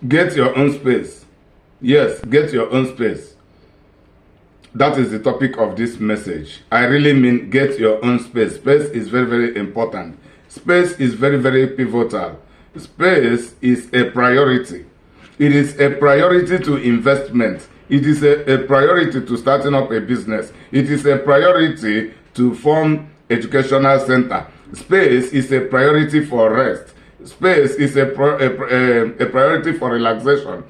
Get your own space. Yes, get your own space. That is the topic of this message. I really mean get your own space. Space is very, very important. Space is very, very pivotal. Space is a priority. It is a priority to investment. It is a priority to starting up a business. It is a priority to form educational center. Space is a priority for rest. Space is a priority for relaxation.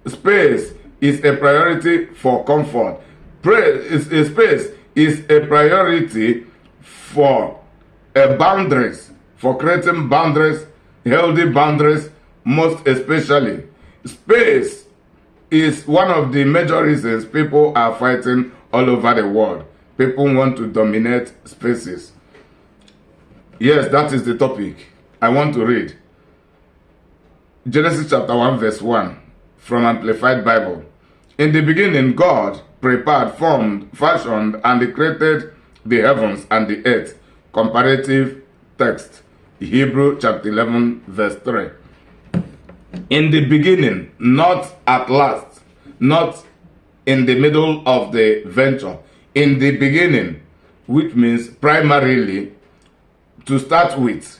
Space is a priority for comfort. Space is a priority for boundaries, for creating boundaries, healthy boundaries, most especially. Space is one of the major reasons people are fighting all over the world. People want to dominate spaces. Yes, that is the topic I want to read. Genesis chapter 1 verse 1 from Amplified Bible. In the beginning, God prepared, formed, fashioned, and created the heavens and the earth. Comparative text. Hebrew chapter 11 verse 3. In the beginning, not at last, not in the middle of the venture. In the beginning, which means primarily, to start with,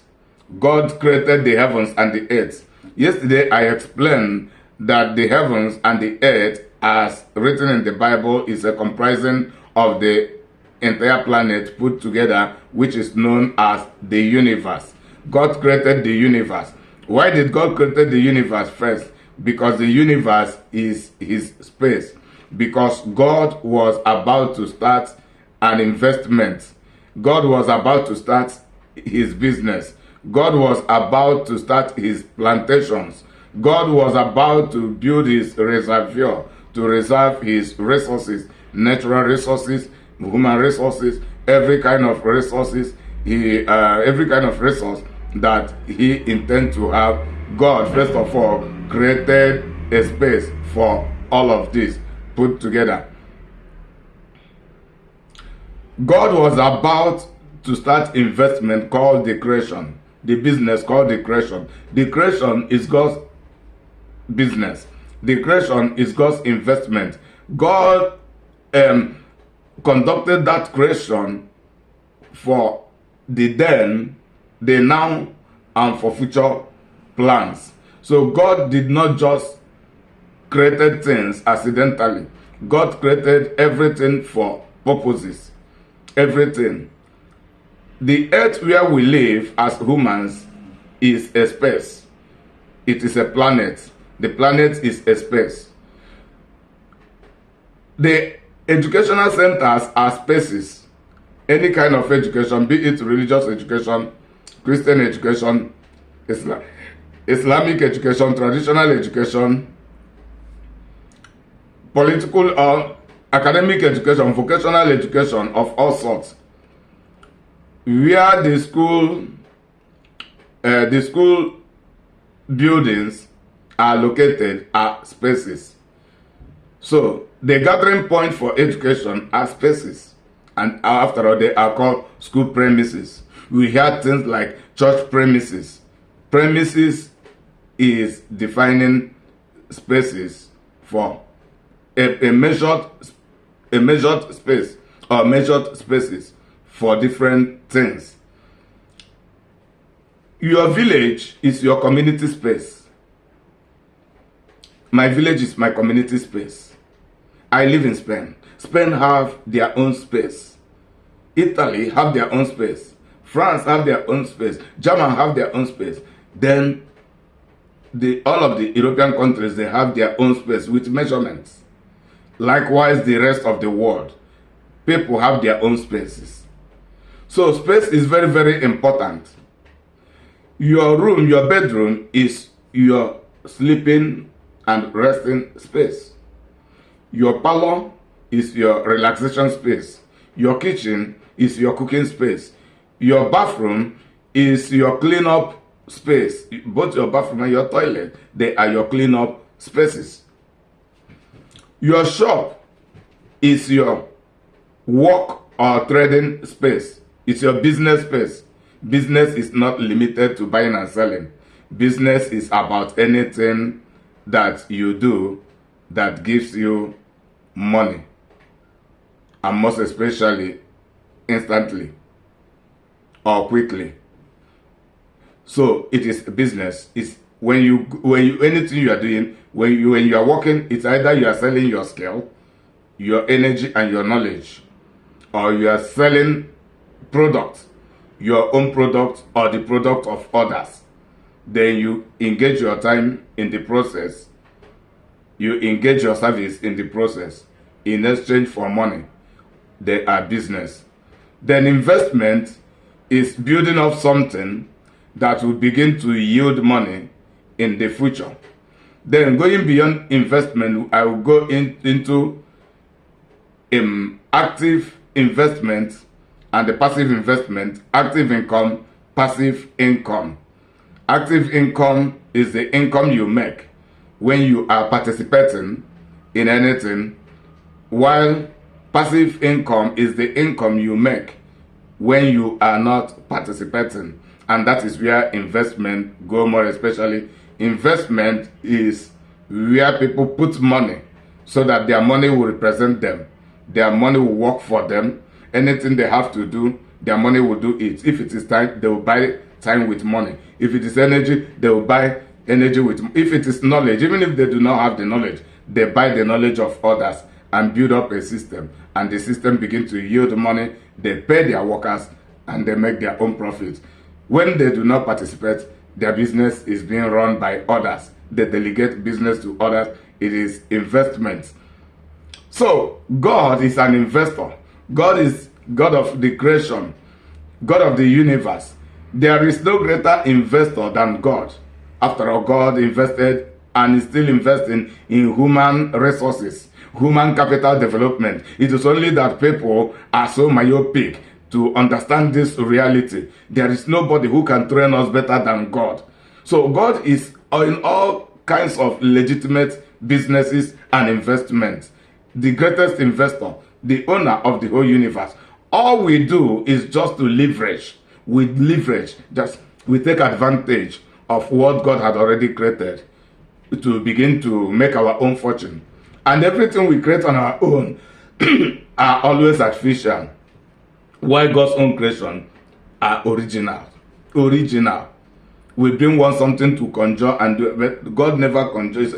God created the heavens and the earth. Yesterday, I explained that the heavens and the earth, as written in the Bible, is a comprising of the entire planet put together, which is known as the universe. God created the universe. Why did God create the universe first? Because the universe is his space. Because God was about to start an investment. God was about to start his business. God was about to start his plantations. God was about to build his reservoir to reserve his resources, natural resources, human resources, every kind of resources, every kind of resource that he intends to have. God, first of all, created a space for all of this put together. God was about to start investment called the creation, the business called the creation. The creation is God's business. The creation is God's investment. God conducted that creation for the then, the now, and for future plans. So God did not just create things accidentally. God created everything for purposes. Everything. The earth where we live as humans is a space. It is a planet. The planet is a space. The educational centers are spaces. Any kind of education, be it religious education, Christian education, Islamic education, traditional education, political or academic education, vocational education of all sorts. Where the school buildings are located are spaces. So the gathering point for education are spaces, and after all, they are called school premises. We hear things like church premises. Premises is defining spaces for a measured space or measured spaces for different things. Your village is your community space. My village is my community space. I live in Spain. Spain have their own space. Italy have their own space. France have their own space. Germany have their own space. Then all of the European countries, they have their own space with measurements. Likewise, the rest of the world, people have their own spaces. So space is very, very important. Your room, your bedroom is your sleeping and resting space. Your parlor is your relaxation space. Your kitchen is your cooking space. Your bathroom is your clean-up space. Both your bathroom and your toilet, they are your clean-up spaces. Your shop is your work or trading space. It's your business space. Business is not limited to buying and selling. Business is about anything that you do that gives you money, and most especially instantly or quickly. So it is a business. It's when you anything you are doing, when you are working, it's either you are selling your skill, your energy and your knowledge, or you are selling products, your own product or the product of others. Then you engage your time in the process. You engage your service in the process in exchange for money. They are business. Then investment is building up something that will begin to yield money in the future. Then going beyond investment, I will go into active investment and the passive investment, active income, passive income. Active income is the income you make when you are participating in anything, while passive income is the income you make when you are not participating. And that is where investment go more especially. Investment is where people put money so that their money will represent them. Their money will work for them. Anything they have to do, their money will do it. If it is time, they will buy time with money. If it is energy, they will buy energy with. If it is knowledge, even if they do not have the knowledge, they buy the knowledge of others and build up a system. And the system begins to yield money. They pay their workers and they make their own profits. When they do not participate, their business is being run by others. They delegate business to others. It is investment. So God is an investor. God is God of the creation, God of the universe. There is no greater investor than God. After all, God invested and is still investing in human resources, human capital development. It is only that people are so myopic to understand this reality. There is nobody who can train us better than God. So God is in all kinds of legitimate businesses and investments. The greatest investor, the owner of the whole universe. All we do is just to leverage. We leverage, we take advantage of what God had already created to begin to make our own fortune. And everything we create on our own are always artificial, while God's own creation are original. Original. We bring one something to conjure and do, but God never conjures.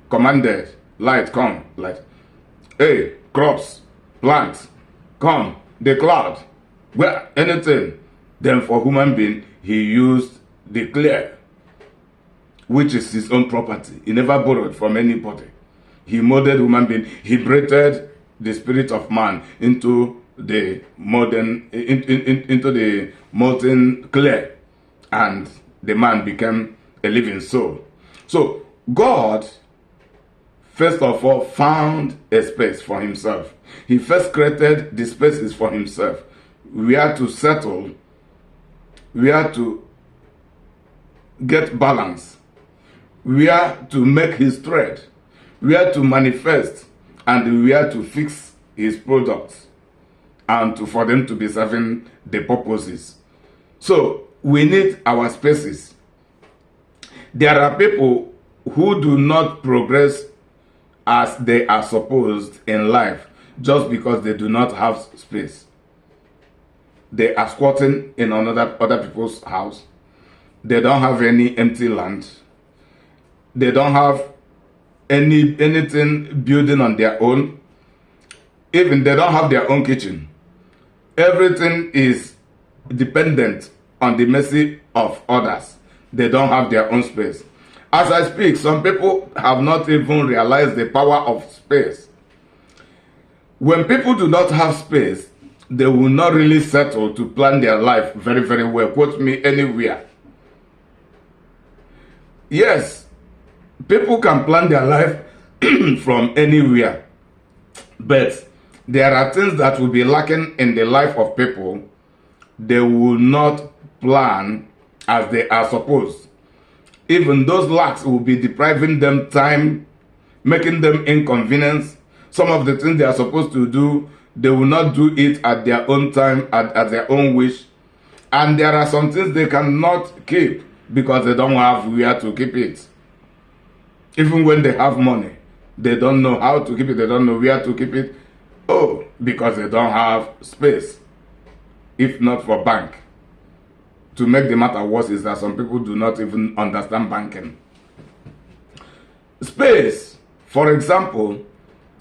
Commanded, light, come, light. Hey, crops, plants, come, the cloud, well, anything. Then for human being, he used the clay, which is his own property. He never borrowed from anybody. He molded human being. He breathed the spirit of man into the modern, into the molten clay, and the man became a living soul. So God, first of all, found a space for himself. He first created the spaces for himself. We are to settle. We are to get balance. We are to make his trade. We are to manifest, and we are to fix his products, and for them to be serving the purposes. So we need our spaces. There are people who do not progress as they are supposed in life just because they do not have space. They are squatting in other people's house. They don't have any empty land. They don't have anything building on their own. Even they don't have their own kitchen. Everything is dependent on the mercy of others. They don't have their own space. As I speak, some people have not even realized the power of space. When people do not have space, they will not really settle to plan their life very, very well. Quote me anywhere. Yes, people can plan their life from anywhere, but there are things that will be lacking in the life of people. They will not plan as they are supposed. Even those lacks will be depriving them time, making them inconvenience. Some of the things they are supposed to do, they will not do it at their own time, at their own wish. And there are some things they cannot keep because they don't have where to keep it. Even when they have money, they don't know how to keep it, they don't know where to keep it. Oh, because they don't have space. If not for bank. To make the matter worse is that some people do not even understand banking. Space. For example,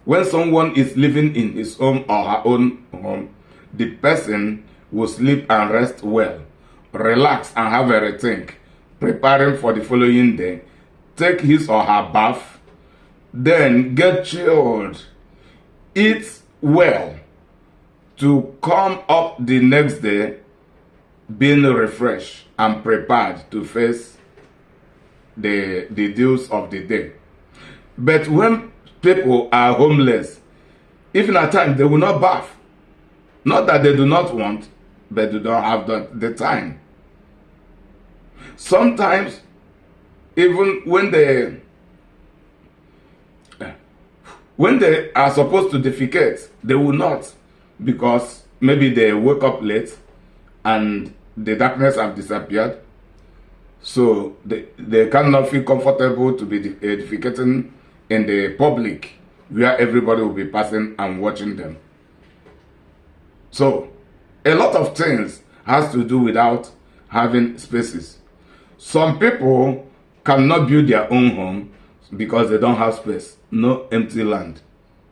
when someone is living in his home or her own home, the person will sleep and rest well, relax and have a rethink, preparing for the following day, take his or her bath, then get chilled, eat well, to come up the next day being refreshed and prepared to face the deals of the day. But when people are homeless, even at times they will not bath. Not that they do not want, but they don't have the time. Sometimes, even when they are supposed to defecate, they will not, because maybe they wake up late and the darkness have disappeared, so they cannot feel comfortable to be defecating in the public where everybody will be passing and watching them. So a lot of things has to do without having spaces. Some people cannot build their own home because they don't have space, no empty land,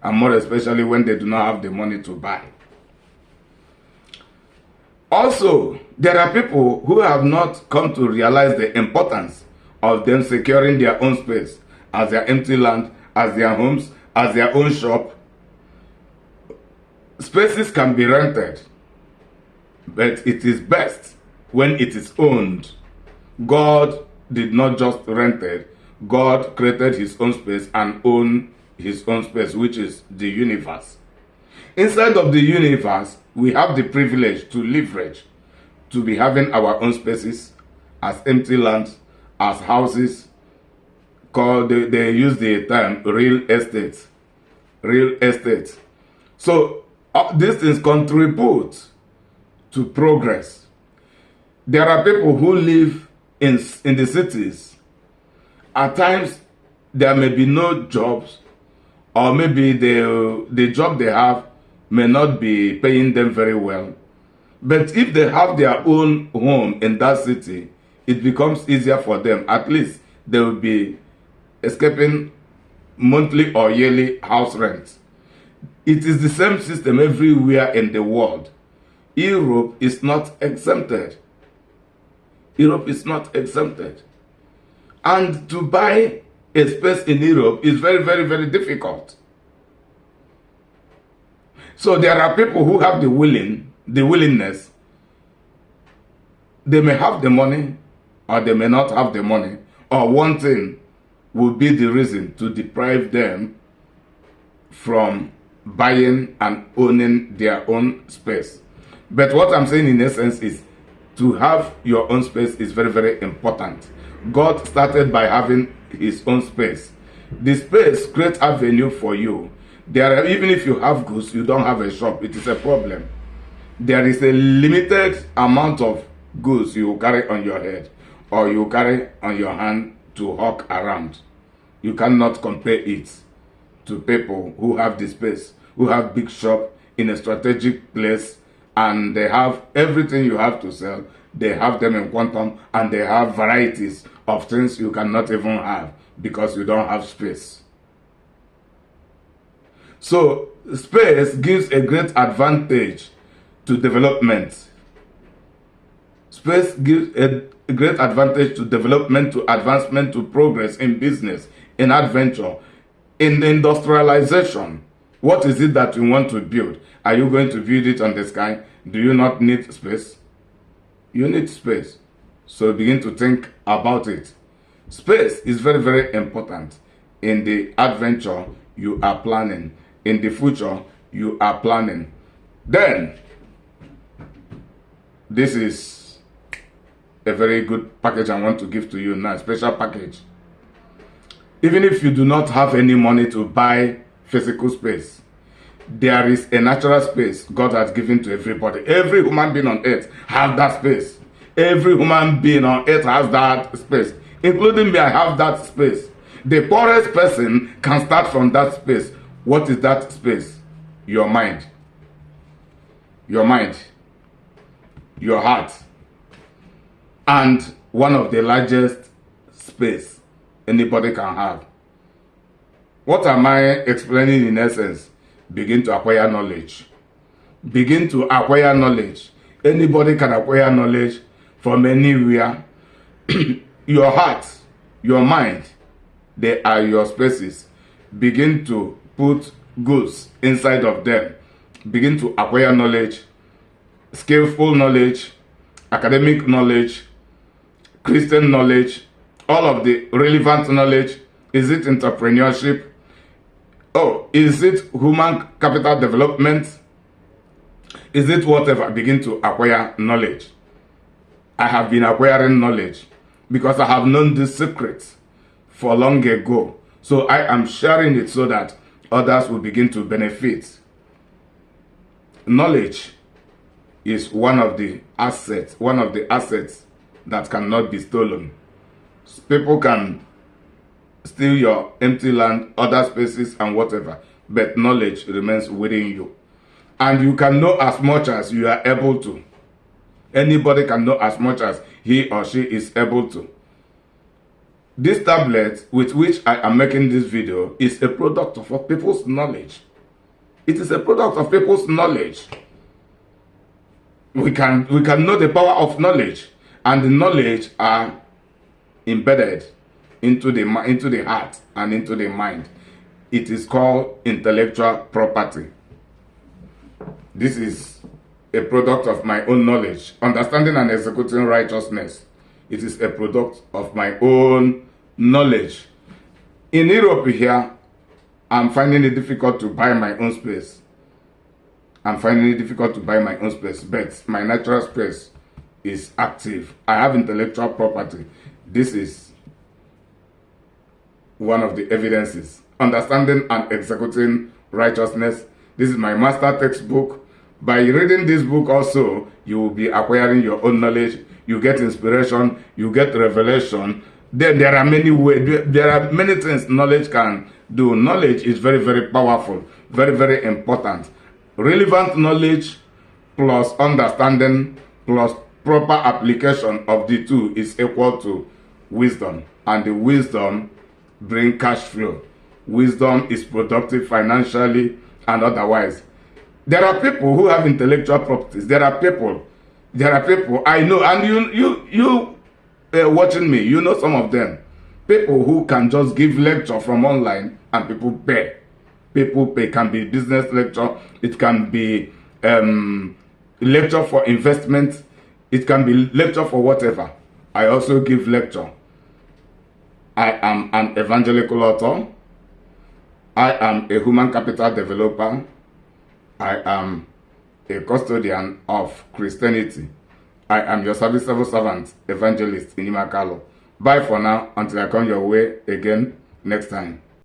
and more especially when they do not have the money to buy. Also, there are people who have not come to realize the importance of them securing their own space as their empty land, as their homes, as their own shop. Spaces can be rented, but it is best when it is owned. God did not just rent it. God created his own space and owned his own space, which is the universe. Inside of the universe, we have the privilege to leverage, to be having our own spaces as empty lands, as houses, called, they use the term real estate. Real estate. So these things contribute to progress. There are people who live in the cities. At times, there may be no jobs, or maybe the job they have may not be paying them very well. But if they have their own home in that city, it becomes easier for them. At least they will be escaping monthly or yearly house rent. It is the same system everywhere in the world. Europe is not exempted. Europe is not exempted. And to buy a space in Europe is very, very, very difficult. So there are people who have the willingness. They may have the money, or they may not have the money, or one thing will be the reason to deprive them from buying and owning their own space. But what I'm saying in essence is, to have your own space is very, very important. God started by having his own space. The space creates avenue for you. Even if you have goods, you don't have a shop, it is a problem. There is a limited amount of goods you carry on your head, or you carry on your hand to hawk around. You cannot compare it to people who have the space, who have big shop in a strategic place, and they have everything you have to sell. They have them in quantum, and they have varieties of things you cannot even have because you don't have space. So space gives a great advantage to development. Space gives a great advantage to development, to advancement, to progress in business, in adventure, in industrialization. What is it that you want to build? Are you going to build it on the sky? Do you not need space? You need space. So begin to think about it. Space is very, very important in the adventure you are planning, in the future you are planning. Then, this is a very good package I want to give to you now, a special package. Even if you do not have any money to buy physical space, there is a natural space God has given to everybody. Every human being on earth has that space. Every human being on earth has that space. Including me, I have that space. The poorest person can start from that space. What is that space? Your mind. Your mind. Your heart. And one of the largest space anybody can have. What am I explaining in essence? Begin to acquire knowledge. Begin to acquire knowledge. Anybody can acquire knowledge from anywhere. Your heart, your mind, they are your spaces. Begin to put goods inside of them. Begin to acquire knowledge, skillful knowledge, academic knowledge, Christian knowledge, all of the relevant knowledge. Is it entrepreneurship? Oh, is it human capital development? Is it whatever? Begin to acquire knowledge. I have been acquiring knowledge because I have known this secret for long ago. So I am sharing it so that others will begin to benefit. Knowledge is one of the assets that cannot be stolen. People can steal your empty land, other spaces and whatever, but knowledge remains within you. And you can know as much as you are able to. Anybody can know as much as he or she is able to. This tablet with which I am making this video is a product of people's knowledge. It is a product of people's knowledge. We can know the power of knowledge, and the knowledge are embedded into the heart and into the mind. It is called intellectual property. This is a product of my own knowledge. Understanding and executing righteousness. It is a product of my own knowledge. In Europe here, I'm finding it difficult to buy my own space. I'm finding it difficult to buy my own space, but my natural space is active. I have intellectual property. This is one of the evidences. Understanding and executing righteousness. This is my master textbook. By reading this book also, you will be acquiring your own knowledge. You get inspiration. You get revelation. Then there are many ways. There are many things knowledge can do. Knowledge is very, very powerful. Very, very important. Relevant knowledge plus understanding plus proper application of the two is equal to wisdom. And the wisdom brings cash flow. Wisdom is productive financially and otherwise. There are people who have intellectual properties. There are people I know, and you watching me, you know some of them. People who can just give lecture from online and people pay. People pay. Can be business lecture. It can be lecture for investment. It can be lecture for whatever. I also give lecture. I am an evangelical author. I am a human capital developer. I am a custodian of Christianity. I am your serviceable servant, evangelist Inimakalo. Bye for now until I come your way again next time.